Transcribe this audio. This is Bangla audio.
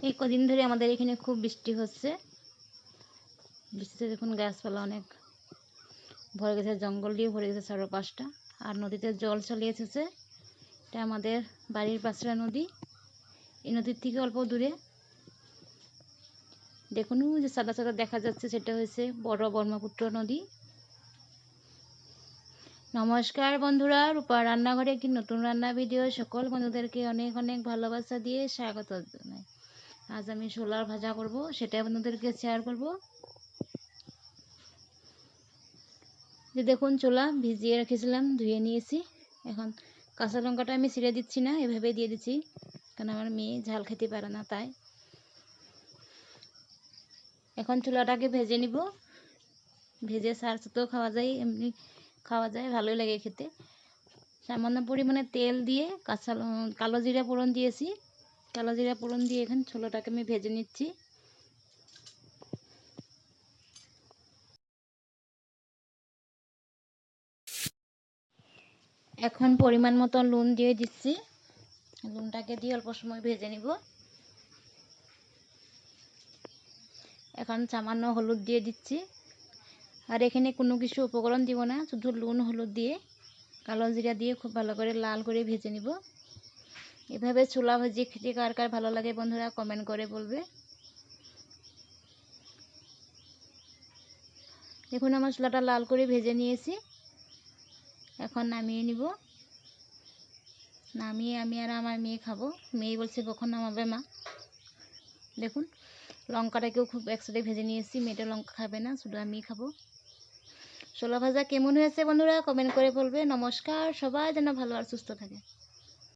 এই কদিন ধরে আমাদের এখানে খুব বৃষ্টি হচ্ছে। বৃষ্টিতে দেখুন গাছপালা অনেক ভরে গেছে, জঙ্গল দিয়ে ভরে গেছে চারপাশটা। আর নদীতে জল চলে এসেছে। এটা আমাদের বাড়ির পাশের নদী। এই নদীর থেকে অল্প দূরে দেখুন যে সাদা সাদা দেখা যাচ্ছে, সেটা হচ্ছে বড় ব্রহ্মপুত্র নদী। নমস্কার বন্ধুরা, রূপার রান্নাঘরে একটি নতুন রান্না ভিডিও সকল বন্ধুদেরকে অনেক অনেক ভালোবাসা দিয়ে স্বাগত জানাই। আজ আমি ছোলার ভাজা করব, সেটা বন্ধুদেরকে শেয়ার করব। যে দেখুন ছোলা ভিজিয়ে রেখেছিলাম, ধুয়ে নিয়েছি। এখন কাঁচা লঙ্কাটা আমি ছিঁড়ে দিচ্ছি না, এভাবে দিয়ে দিচ্ছি, কারণ আমার মেয়ে ঝাল খেতে পারে না তাই। এখন ছোলাটাকে ভেজে নিব। ভেজে সার সাথেও খাওয়া যায়, এমনি খাওয়া যায়, ভালোই লাগে খেতে। সামান্য পরিমাণে তেল দিয়ে কালো জিরা ফোড়ন দিয়েছি। কালো জিরা ফোড়ন দিয়ে এখন ছোলাটাকে আমি ভেজে নিচ্ছি। এখন পরিমাণ মতো নুন দিয়ে দিচ্ছি। নুনটাকে দিয়ে অল্প সময় ভেজে নিব। এখন সামান্য হলুদ দিয়ে দিচ্ছি। আর এখানে কোনো কিছু উপকরণ দিব না, শুধু নুন হলুদ দিয়ে কালো জিরা দিয়ে খুব ভালো করে লাল করে ভেজে নিব। এভাবে ছোলা ভাজি খেতে কার কার ভালো লাগে বন্ধুরা কমেন্ট করে বলবে। দেখুন আমার ছোলাটা লাল করে ভেজে নিয়েছি। এখন নামিয়ে নিব। নামিয়ে আমি আর আমার মেয়ে খাবো। মেয়ে বলছে কখন নামাবে মা। দেখুন লঙ্কাটাকেও খুব একসাথে ভেজে নিয়েছি, মেয়েটা লঙ্কা খাবে না, শুধু আমি খাবো। ছোলা ভাজা কেমন হয়েছে বন্ধুরা কমেন্ট করে বলবে। নমস্কার, সবাই যেন ভালো আর সুস্থ থাকে।